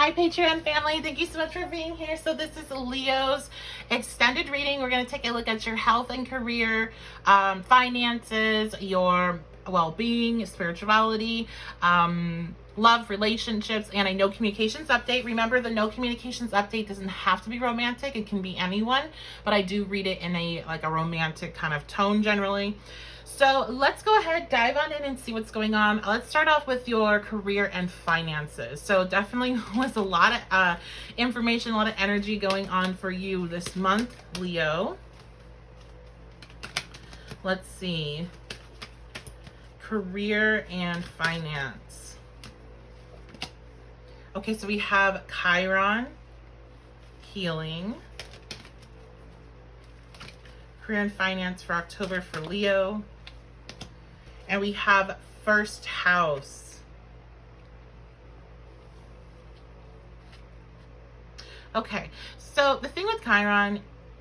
Hi Patreon family, thank you so much for being here. So this is Leo's extended reading. We're going to take a look at your health and career, finances, your well-being, spirituality, love, relationships, and a no communications update. Remember, the no communications update doesn't have to be romantic. It can be anyone, but I do read it in a romantic kind of tone generally. So let's go ahead, dive on in and see what's going on. Let's start off with your career and finances. So definitely was a lot of information, a lot of energy going on for you this month, Leo. Let's see. Career and finance. Okay, so we have Chiron, healing. Career and finance for October for Leo. And we have first house. Okay, so the thing with Chiron,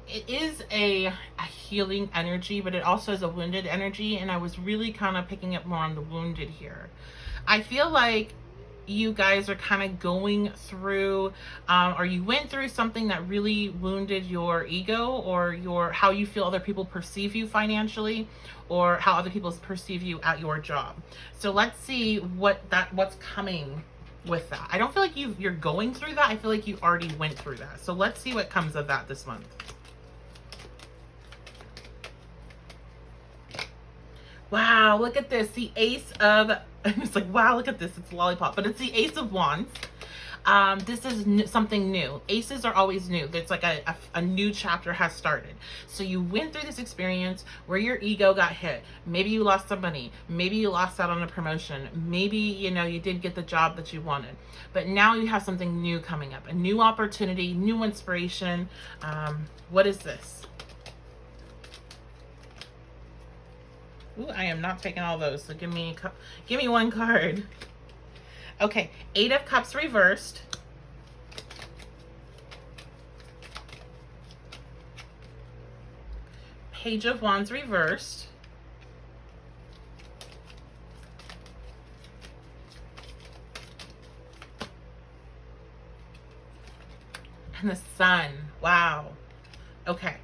it is a healing energy, but it also is a wounded energy. And I was really kind of picking up more on the wounded here. I feel like you guys are kind of going through or you went through something that really wounded your ego or your how you feel other people perceive you financially or how other people perceive you at your job. So let's see what's coming with that. I don't feel like you're going through that. I feel like you already went through that. So let's see what comes of that this month. Wow, look at this. The Ace of, it's like, wow, look at this. It's a lollipop, but it's the Ace of Wands. This is something new. Aces are always new. It's like a new chapter has started. So you went through this experience where your ego got hit. Maybe you lost some money. Maybe you lost out on a promotion. Maybe, you did get the job that you wanted. But now you have something new coming up. A new opportunity, new inspiration. What is this? Ooh, I am not taking all those, so give me one card. Okay, Eight of Cups reversed. Page of Wands reversed. And the Sun. Wow. Okay.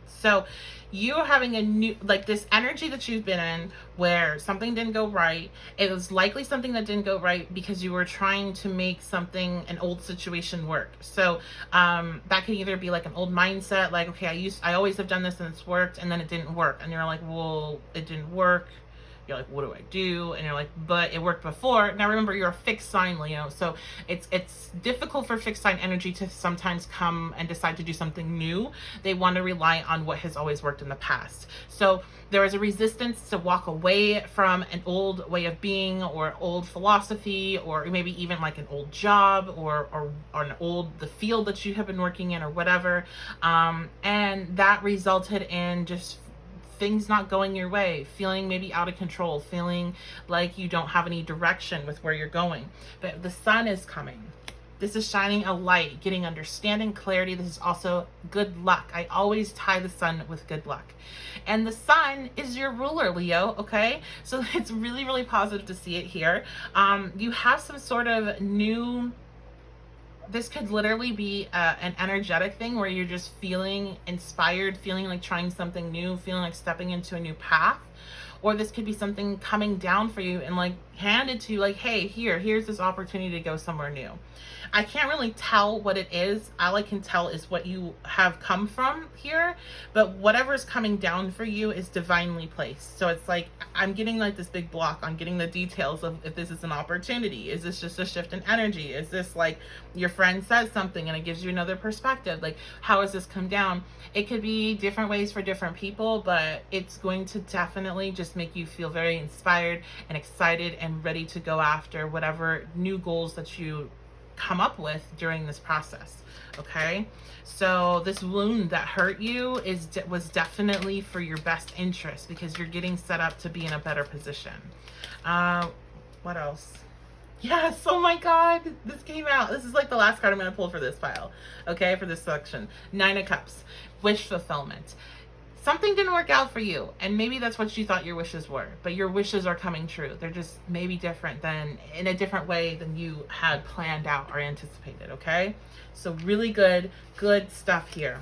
So you're having a new, like this energy that you've been in where something didn't go right. It was likely something that didn't go right because you were trying to make an old situation work. So that could either be like an old mindset, like, okay, I always have done this and it's worked, and then it didn't work. And you're like, well, it didn't work. You're like, what do I do? And you're like, but it worked before. Now remember, you're a fixed sign, Leo. So it's difficult for fixed sign energy to sometimes come and decide to do something new. They want to rely on what has always worked in the past. So there is a resistance to walk away from an old way of being or old philosophy, or maybe even like an old job or the field that you have been working in or whatever. And that resulted in just things not going your way, feeling maybe out of control, feeling like you don't have any direction with where you're going. But the Sun is coming. This is shining a light, getting understanding, clarity. This is also good luck. I always tie the Sun with good luck. And the Sun is your ruler, Leo, okay? So it's really, really positive to see it here. You have some sort of new... This could literally be an energetic thing where you're just feeling inspired, feeling like trying something new, feeling like stepping into a new path. Or this could be something coming down for you and like handed to you like, hey, here's this opportunity to go somewhere new. I can't really tell what it is. All I can tell is what you have come from here, but whatever is coming down for you is divinely placed. So it's like, I'm getting like this big block on getting the details of if this is an opportunity. Is this just a shift in energy? Is this like your friend says something and it gives you another perspective? Like, how has this come down? It could be different ways for different people, but it's going to definitely just make you feel very inspired and excited and ready to go after whatever new goals that you come up with during this process. Okay, so this wound that hurt you was definitely for your best interest because you're getting set up to be in a better position. What else? Yes, oh my god, this came out. This is like the last card I'm going to pull for this pile, okay, for this section. Nine of Cups, wish fulfillment. something didn't work out for you, and maybe that's what you thought your wishes were, but your wishes are coming true. They're just maybe different than, in a different way than you had planned out or anticipated. Okay, so really good stuff here.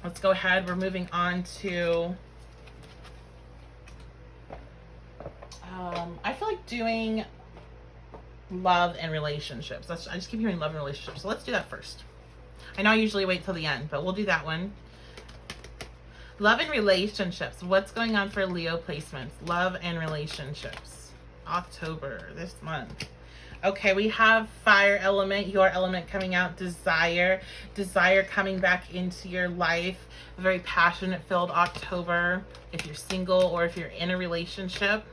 Let's go ahead. We're moving on to I feel like doing love and relationships. I just keep hearing love and relationships, so let's do that first. I know I usually wait till the end, but we'll do that one. Love and relationships. What's going on for Leo placements? Love and relationships. October, this month. Okay, we have fire element, your element coming out, desire coming back into your life. A very passionate filled October if you're single or if you're in a relationship.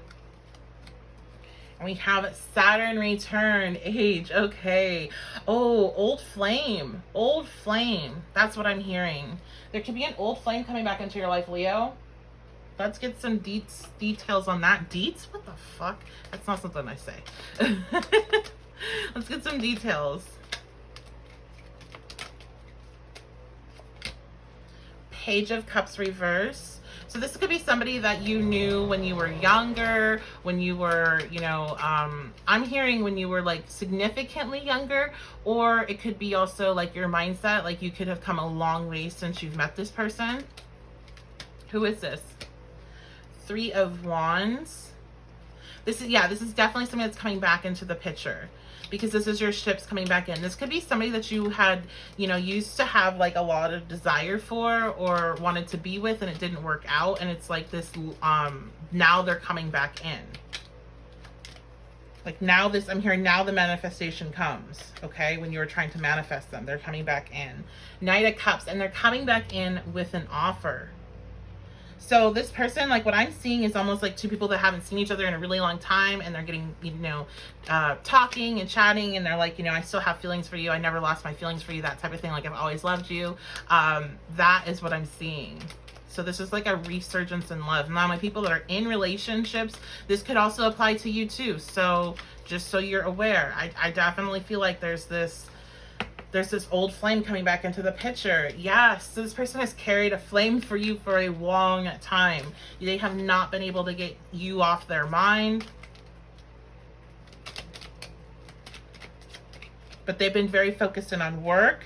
And we have Saturn return, age, okay. Oh, old flame. That's what I'm hearing. There could be an old flame coming back into your life, Leo. Let's get some details on that. Deets? What the fuck? That's not something I say. Let's get some details. Page of Cups reverse. So this could be somebody that you knew when you were younger, when you were, you know, I'm hearing when you were like significantly younger, or it could be also like your mindset, like you could have come a long way since you've met this person. Who is this? Three of Wands. This is definitely something that's coming back into the picture, because this is your ships coming back in. This could be somebody that you had, you know, used to have like a lot of desire for or wanted to be with, and it didn't work out. And it's like this, now they're coming back in. Like now this, I'm hearing now the manifestation comes, okay? When you were trying to manifest them, they're coming back in. Knight of Cups, and they're coming back in with an offer. So this person, like what I'm seeing is almost like two people that haven't seen each other in a really long time, and they're getting, you know, talking and chatting, and they're like, you know, I still have feelings for you. I never lost my feelings for you, that type of thing. Like I've always loved you. That is what I'm seeing. So this is like a resurgence in love. Now, my people that are in relationships, this could also apply to you too. So just so you're aware, I definitely feel like there's this old flame coming back into the picture. Yes, so this person has carried a flame for you for a long time. They have not been able to get you off their mind. But they've been very focused in on work.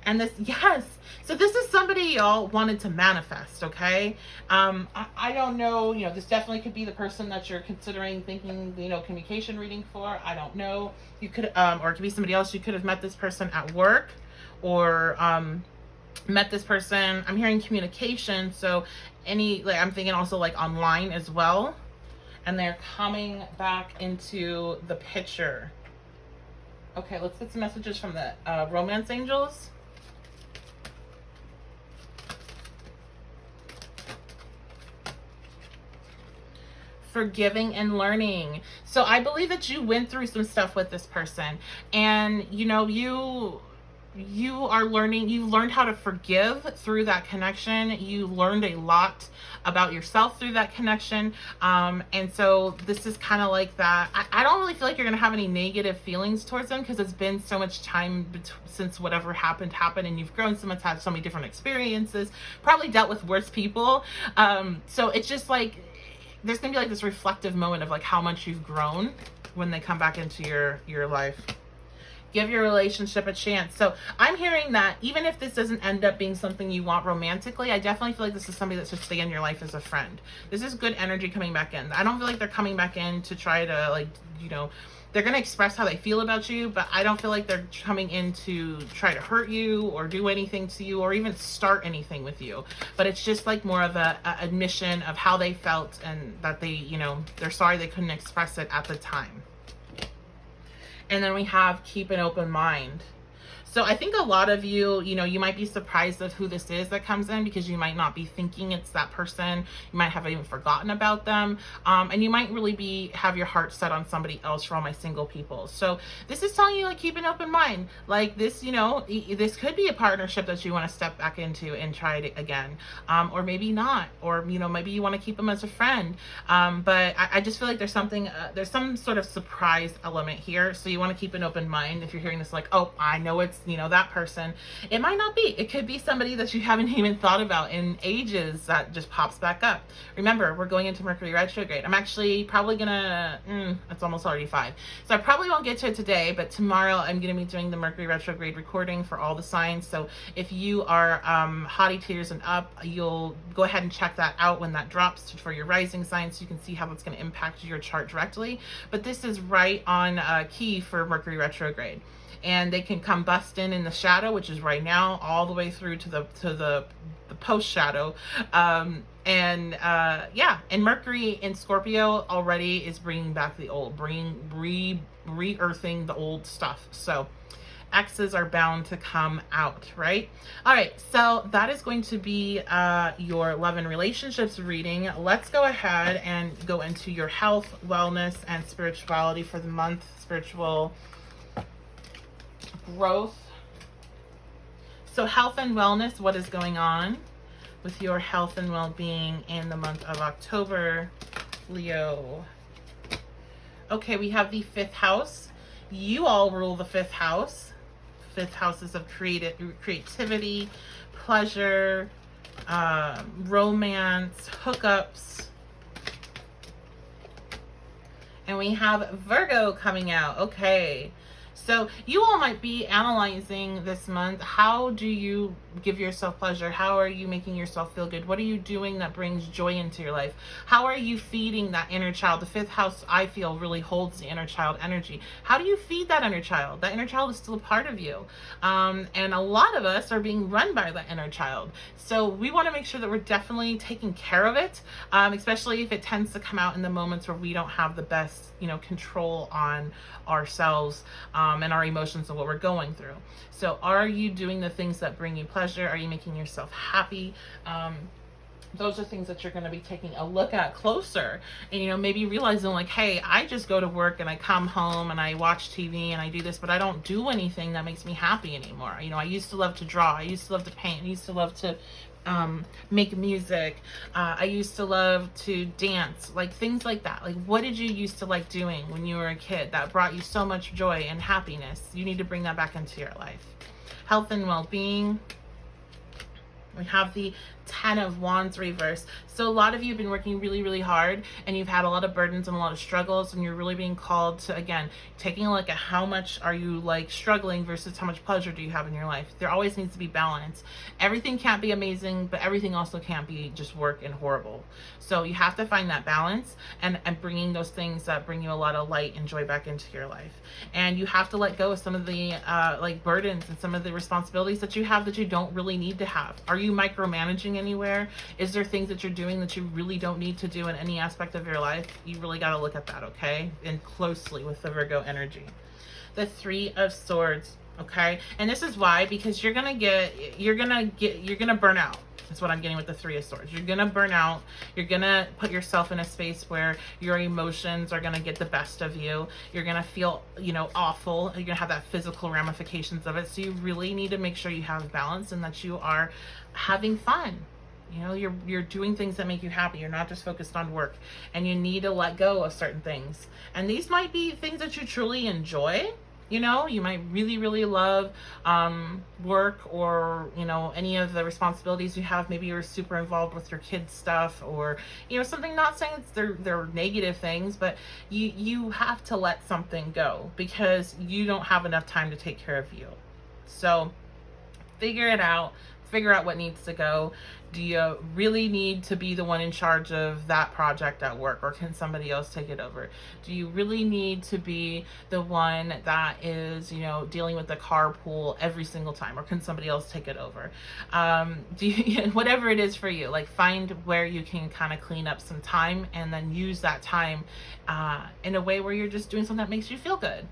And this, yes. So this is somebody y'all wanted to manifest, okay? I don't know, you know, this definitely could be the person that you're considering thinking, you know, communication reading for. I don't know. You could, or it could be somebody else. You could have met this person at work, or met this person. I'm hearing communication. So like I'm thinking also like online as well. And they're coming back into the picture. Okay, let's get some messages from the romance angels. Forgiving and learning. So I believe that you went through some stuff with this person, and you know, you are learning, you learned how to forgive through that connection. You learned a lot about yourself through that connection. And so this is kind of like that. I don't really feel like you're going to have any negative feelings towards them, because it's been so much time since whatever happened, and you've grown so much, had so many different experiences, probably dealt with worse people. So it's just like, there's gonna be like this reflective moment of like how much you've grown when they come back into your life. Give your relationship a chance. So I'm hearing that even if this doesn't end up being something you want romantically, I definitely feel like this is somebody that should stay in your life as a friend. This is good energy coming back in. I don't feel like they're coming back in to try to, like, you know, they're going to express how they feel about you, but I don't feel like they're coming in to try to hurt you or do anything to you or even start anything with you. But it's just like more of a admission of how they felt, and that they, you know, they're sorry they couldn't express it at the time. And then we have keep an open mind. So I think a lot of you, you know, you might be surprised of who this is that comes in, because you might not be thinking it's that person. You might have even forgotten about them. And you might really have your heart set on somebody else, for all my single people. So this is telling you, like, keep an open mind. Like this, you know, this could be a partnership that you want to step back into and try it again. Or maybe not. Or, you know, maybe you want to keep them as a friend. But I just feel like there's something, there's some sort of surprise element here. So you want to keep an open mind. If you're hearing this like, oh, I know it's you know, that person. It might not be. It could be somebody that you haven't even thought about in ages that just pops back up. Remember, we're going into Mercury retrograde. I'm actually probably gonna, it's almost already 5. So I probably won't get to it today, but tomorrow I'm gonna be doing the Mercury retrograde recording for all the signs. So if you are hottie tears and up, you'll go ahead and check that out when that drops for your rising signs, so you can see how it's going to impact your chart directly. But this is right on key for Mercury retrograde, and they can come bust in the shadow, which is right now, all the way through to the post shadow. Yeah, and Mercury in Scorpio already is bringing back the old, re-earthing the old stuff. So X's are bound to come out, right? All right, so that is going to be your love and relationships reading. Let's go ahead and go into your health, wellness, and spirituality for the month. Spiritual growth. So health and wellness, what is going on with your health and well-being in the month of October, Leo? Okay, we have the 5th house. You all rule the 5th house. 5th house is of creativity, pleasure, romance, hookups. And we have Virgo coming out. Okay. So you all might be analyzing this month. How do you give yourself pleasure? How are you making yourself feel good? What are you doing that brings joy into your life? How are you feeding that inner child? The 5th house, I feel, really holds the inner child energy. How do you feed that inner child? That inner child is still a part of you. And a lot of us are being run by that inner child. So we want to make sure that we're definitely taking care of it, especially if it tends to come out in the moments where we don't have the best, control on ourselves and our emotions and what we're going through. So are you doing the things that bring you pleasure? Are you making yourself happy? Those are things that you're going to be taking a look at closer, and maybe realizing, like, hey, I just go to work and I come home and I watch TV and I do this, but I don't do anything that makes me happy anymore. I used to love to draw, I used to love to paint, I used to love to make music, I used to love to dance, like things like that. Like, what did you used to like doing when you were a kid that brought you so much joy and happiness? You need to bring that back into your life. Health and well-being. We have the 10 of Wands reverse. So a lot of you have been working really, really hard, and you've had a lot of burdens and a lot of struggles, and you're really being called to, again, taking a look at how much are you like struggling versus how much pleasure do you have in your life. There always needs to be balance. Everything can't be amazing, but everything also can't be just work and horrible. So you have to find that balance and bringing those things that bring you a lot of light and joy back into your life. And you have to let go of some of the like burdens and some of the responsibilities that you have that you don't really need to have. Are you micromanaging anywhere? Is there things that you're doing that you really don't need to do in any aspect of your life? You really got to look at that, okay? And closely with the Virgo energy. The 3 of Swords, okay? And this is why, because you're gonna burn out. That's what I'm getting with the 3 of Swords. You're gonna burn out. You're gonna put yourself in a space where your emotions are gonna get the best of you. You're gonna feel, awful. You're gonna have that physical ramifications of it. So you really need to make sure you have balance and that you are having fun. You're doing things that make you happy. You're not just focused on work, and you need to let go of certain things. And these might be things that you truly enjoy. You might really, really love work, or, any of the responsibilities you have. Maybe you're super involved with your kids' stuff, or, something, not saying they're negative things, but you have to let something go because you don't have enough time to take care of you. So figure it out. Figure out what needs to go. Do you really need to be the one in charge of that project at work, or can somebody else take it over? Do you really need to be the one that is, dealing with the carpool every single time, or can somebody else take it over? Whatever it is for you, like, find where you can kind of clean up some time, and then use that time in a way where you're just doing something that makes you feel good.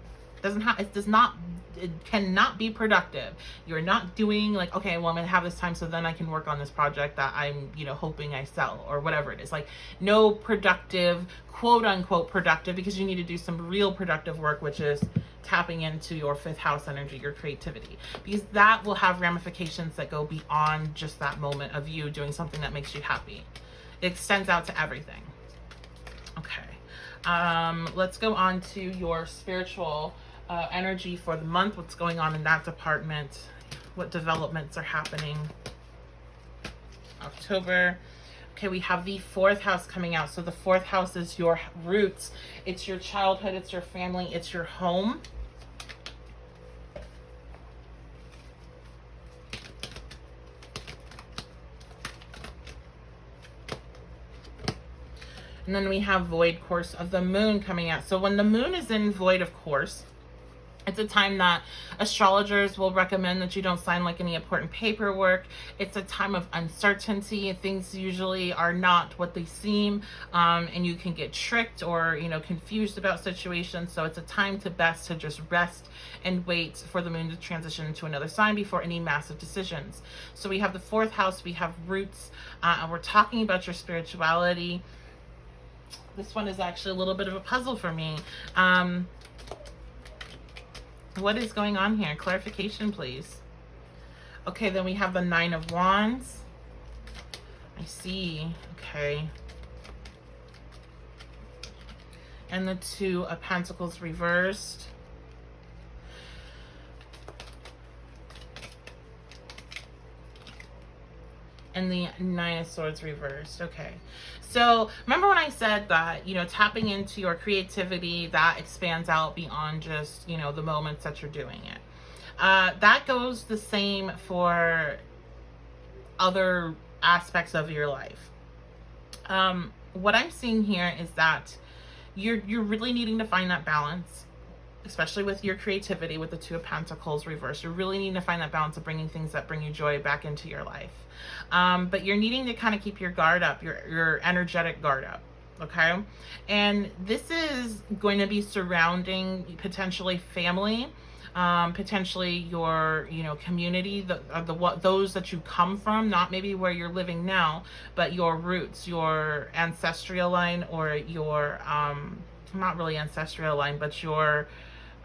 It cannot be productive. You're not doing like, okay, well, I'm gonna have this time so then I can work on this project that I'm, hoping I sell, or whatever it is. Like, no productive, quote unquote productive, because you need to do some real productive work, which is tapping into your 5th house energy, your creativity, because that will have ramifications that go beyond just that moment of you doing something that makes you happy. It extends out to everything. Okay. Let's go on to your spiritual energy for the month, what's going on in that department, what developments are happening. October. Okay, we have the 4th house coming out. So the 4th house is your roots. It's your childhood, it's your family, it's your home. And then we have void course of the moon coming out. So when the moon is in void of course, it's a time that astrologers will recommend that you don't sign like any important paperwork. It's a time of uncertainty. Things usually are not what they seem, and you can get tricked or, you know, confused about situations. So it's a time to best to just rest and wait for the moon to transition into another sign before any massive decisions. So we have the 4th house, we have roots, and we're talking about your spirituality. This one is actually a little bit of a puzzle for me. What is going on here? Clarification, please. Okay, then we have the 9 of Wands. I see. Okay. And the 2 of Pentacles reversed. And the 9 of Swords reversed. Okay. So remember when I said that, you know, tapping into your creativity, that expands out beyond just, you know, the moments that you're doing it. That goes the same for other aspects of your life. What I'm seeing here is that you're really needing to find that balance, especially with your creativity, with the 2 of Pentacles reversed. You're really needing to find that balance of bringing things that bring you joy back into your life. But you're needing to kind of keep your guard up, your energetic guard up. Okay. And this is going to be surrounding potentially family, potentially your, you know, community, those that you come from, not maybe where you're living now, but your roots, your ancestral line, or your, not really ancestral line, but your,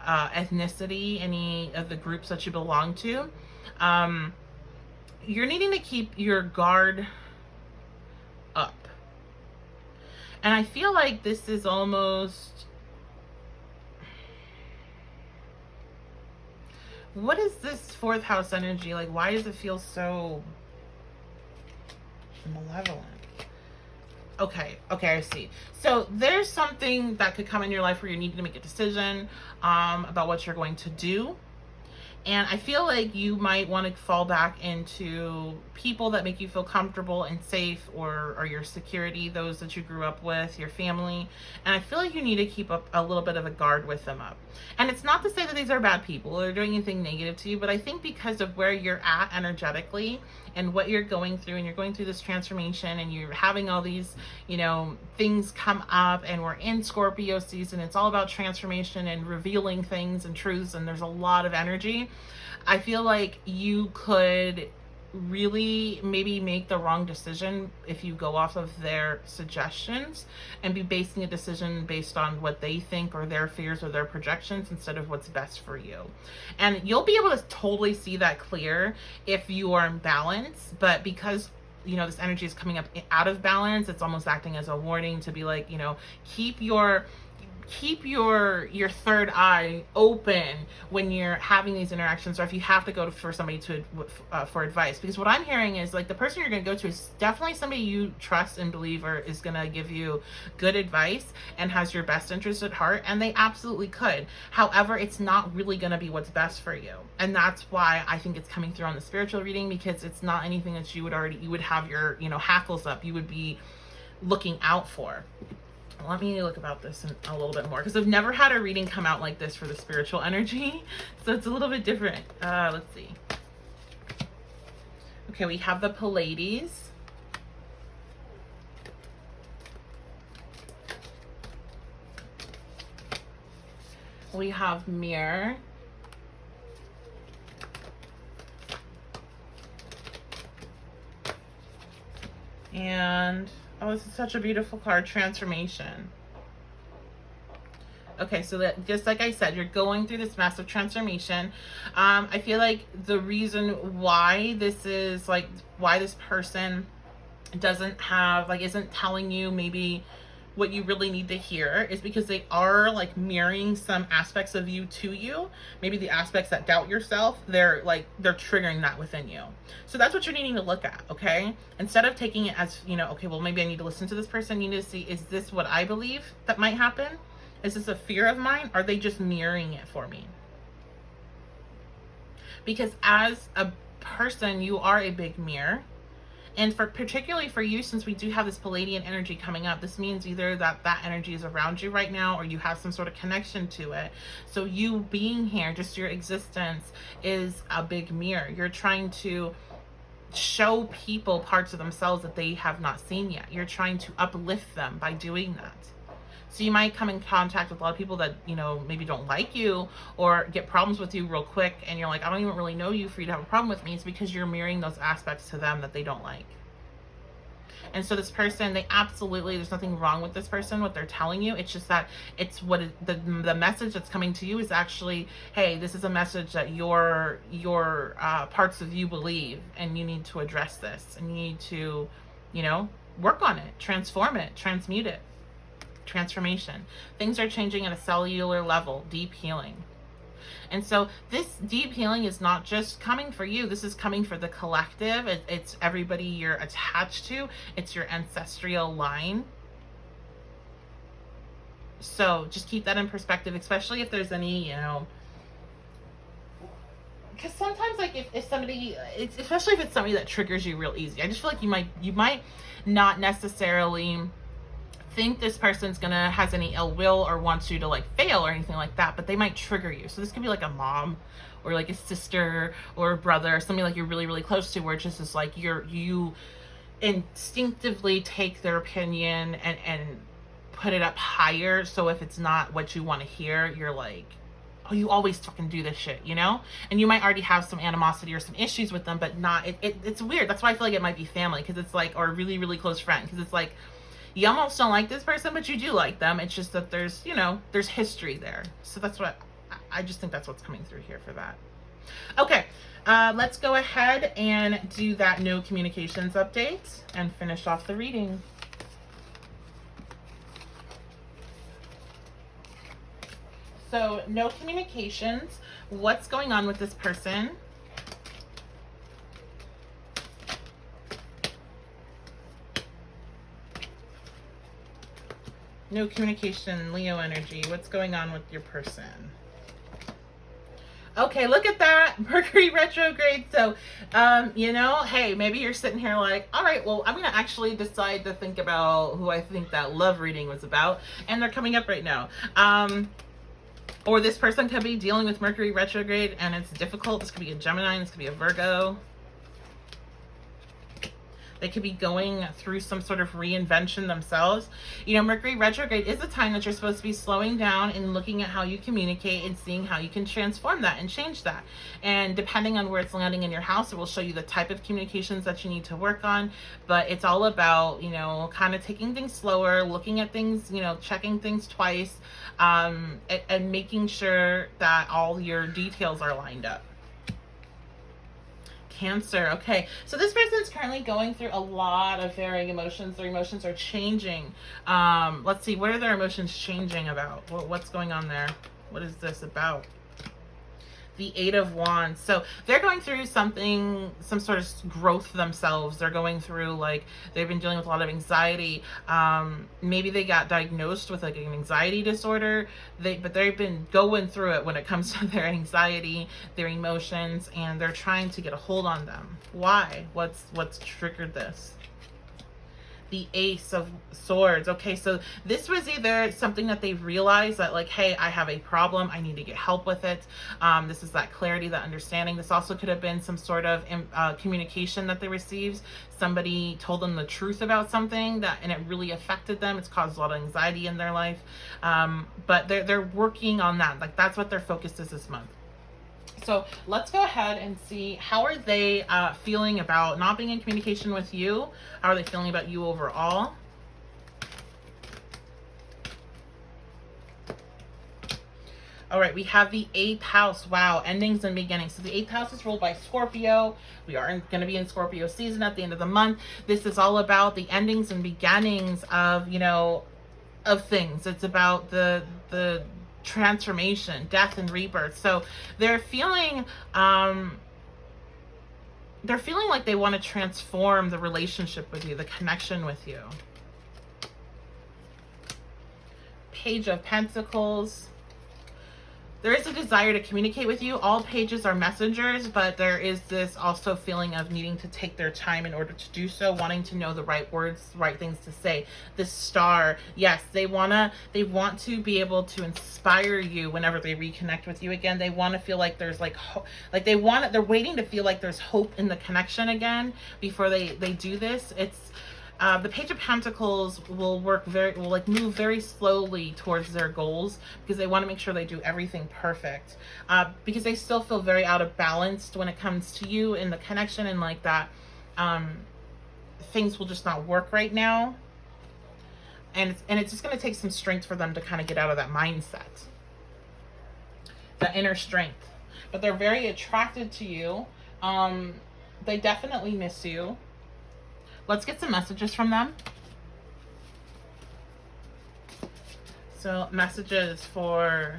ethnicity, any of the groups that you belong to. You're needing to keep your guard up. And I feel like this is almost, what is this 4th house energy? Like, why does it feel so malevolent? Okay, I see. So there's something that could come in your life where you need to make a decision about what you're going to do. And I feel like you might want to fall back into people that make you feel comfortable and safe, or your security, those that you grew up with, your family. And I feel like you need to keep up a little bit of a guard with them up. And it's not to say that these are bad people or doing anything negative to you, but I think because of where you're at energetically and what you're going through, and you're going through this transformation, and you're having all these, you know, things come up, and we're in Scorpio season. It's all about transformation and revealing things and truths, and there's a lot of energy. I feel like you could really maybe make the wrong decision if you go off of their suggestions and be basing a decision based on what they think or their fears or their projections instead of what's best for you. And you'll be able to totally see that clear if you are in balance, but because, you know, this energy is coming up out of balance, it's almost acting as a warning to be like, you know, keep your third eye open when you're having these interactions, or if you have to go for somebody for advice. Because what I'm hearing is like the person you're going to go to is definitely somebody you trust and believe is going to give you good advice and has your best interest at heart, and they absolutely could. However, it's not really going to be what's best for you, and that's why I think it's coming through on the spiritual reading, because it's not anything that you would have your, you know, hackles up, you would be looking out for. Let me look about this a little bit more, because I've never had a reading come out like this for the spiritual energy, so it's a little bit different. Let's see. Okay, we have the Pleiades. We have Mirror. And oh, this is such a beautiful card, Transformation. Okay, so that, just like I said, you're going through this massive transformation. I feel like the reason why this is, like, why this person doesn't have, like, isn't telling you maybe what you really need to hear is because they are like mirroring some aspects of you to you. Maybe the aspects that doubt yourself, they're triggering that within you. So that's what you're needing to look at, okay? Instead of taking it as, okay, well, maybe I need to listen to this person, you need to see, is this what I believe that might happen? Is this a fear of mine? Are they just mirroring it for me? Because as a person, you are a big mirror. And particularly for you, since we do have this Pleiadian energy coming up, this means either that energy is around you right now, or you have some sort of connection to it. So you being here, just your existence, is a big mirror. You're trying to show people parts of themselves that they have not seen yet. You're trying to uplift them by doing that. So you might come in contact with a lot of people that, maybe don't like you or get problems with you real quick. And you're like, I don't even really know you for you to have a problem with me. It's because you're mirroring those aspects to them that they don't like. And so this person, there's nothing wrong with this person, what they're telling you. It's just that it's the message that's coming to you is actually, hey, this is a message that your parts of you believe, and you need to address this, and you need to, work on it, transform it, transmute it. Transformation. Things are changing at a cellular level, deep healing. And so this deep healing is not just coming for you. This is coming for the collective. It's everybody you're attached to. It's your ancestral line. So just keep that in perspective, especially if there's any, because sometimes, like, if somebody, especially if it's somebody that triggers you real easy, I just feel like you might not necessarily think this person's has any ill will or wants you to like fail or anything like that, but they might trigger you. So this could be like a mom or like a sister or a brother, or somebody like you're really, really close to, where it's just like you instinctively take their opinion and put it up higher. So if it's not what you want to hear, you're like, oh, you always fucking do this shit, and you might already have some animosity or some issues with them, but not it's weird. That's why I feel like it might be family, because it's like, or a really, really close friend, because it's like, you almost don't like this person, but you do like them. It's just that there's history there. So that's what, I just think that's what's coming through here for that. Okay, let's go ahead and do that no communications update and finish off the reading. So no communications. What's going on with this person? No communication, Leo energy. What's going on with your person? Okay, look at that. Mercury retrograde. So, hey, maybe you're sitting here like, all right, well, I'm going to actually decide to think about who I think that love reading was about. And they're coming up right now. Or this person could be dealing with Mercury retrograde and it's difficult. This could be a Gemini. This could be a Virgo. They could be going through some sort of reinvention themselves. Mercury retrograde is a time that you're supposed to be slowing down and looking at how you communicate and seeing how you can transform that and change that. And depending on where it's landing in your house, it will show you the type of communications that you need to work on. But it's all about, kind of taking things slower, looking at things, checking things twice, and making sure that all your details are lined up. Cancer. Okay, so this person is currently going through a lot of varying emotions. Their emotions are changing. Let's see, what are their emotions changing about? What's going on there? What is this about? The Eight of Wands. So they're going through some sort of growth themselves. They're going through, they've been dealing with a lot of anxiety. Maybe they got diagnosed with an anxiety disorder. But they've been going through it when it comes to their anxiety, their emotions, and they're trying to get a hold on them. Why? What's triggered this? The Ace of Swords. Okay, so this was either something that they realized that, hey, I have a problem, I need to get help with it. This is that clarity, that understanding. This also could have been some sort of communication that they received. Somebody told them the truth about something and it really affected them. It's caused a lot of anxiety in their life. But they're working on that. That's what their focus is this month. So let's go ahead and see, how are they feeling about not being in communication with you? How are they feeling about you overall? All right, we have the 8th house. Wow, endings and beginnings. So the 8th house is ruled by Scorpio. We are going to be in Scorpio season at the end of the month. This is all about the endings and beginnings of, of things. It's about the transformation, death and rebirth. So they're feeling like they want to transform the relationship with you, the connection with you. Page of Pentacles. There is a desire to communicate with you. All pages are messengers, but there is this also feeling of needing to take their time in order to do so, wanting to know the right words, right things to say. The Star, yes, they want to be able to inspire you whenever they reconnect with you again. They want to feel like there's like hope, like they're waiting to feel like there's hope in the connection again before they do this. It's the Page of Pentacles will move very slowly towards their goals because they want to make sure they do everything perfect. Because they still feel very out of balance when it comes to you in the connection, and like that, things will just not work right now. And it's just going to take some strength for them to kind of get out of that mindset, the inner strength. But they're very attracted to you. They definitely miss you. Let's get some messages from them. So messages for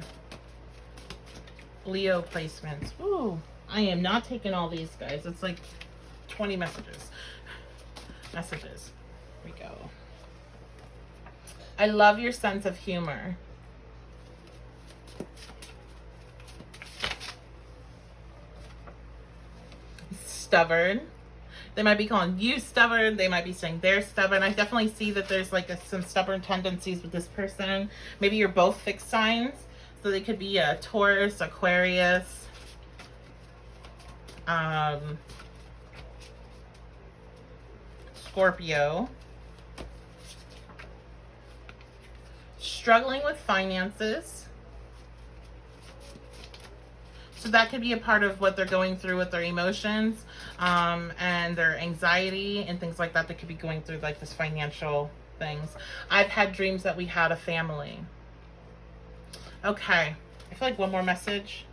Leo placements. Ooh, I am not taking all these, guys. It's like 20 messages. Messages. Here we go. I love your sense of humor. Stubborn. They might be calling you stubborn. They might be saying they're stubborn. I definitely see that there's like some stubborn tendencies with this person. Maybe you're both fixed signs. So they could be a Taurus, Aquarius, Scorpio. Struggling with finances. So that could be a part of what they're going through with their emotions, and their anxiety and things like that. They could be going through like this financial things. I've had dreams that we had a family. Okay. I feel like one more message.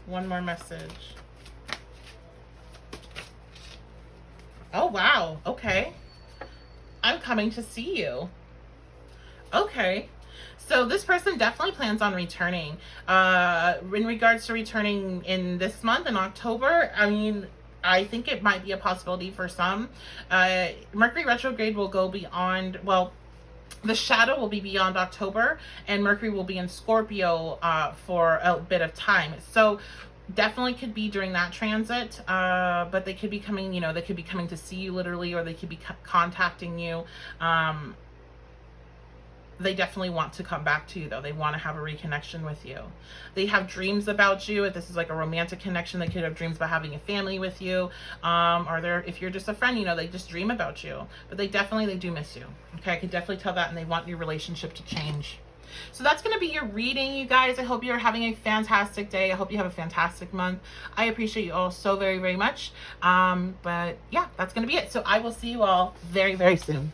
One more message. Oh, wow. Okay. I'm coming to see you. Okay. So this person definitely plans on returning. In regards to returning in this month, in October, I mean, I think it might be a possibility for some. Mercury retrograde will go beyond, well, the shadow will be beyond October, and Mercury will be in Scorpio for a bit of time. So definitely could be during that transit, but they could be coming, they could be coming to see you literally, or they could be contacting you. They definitely want to come back to you, though. They want to have a reconnection with you. They have dreams about you. If this is like a romantic connection, they could have dreams about having a family with you. Or if you're just a friend, they just dream about you. But they do miss you. Okay, I can definitely tell that, and they want your relationship to change. So that's going to be your reading, you guys. I hope you're having a fantastic day. I hope you have a fantastic month. I appreciate you all so very, very much. But yeah, that's going to be it. So I will see you all very, very soon.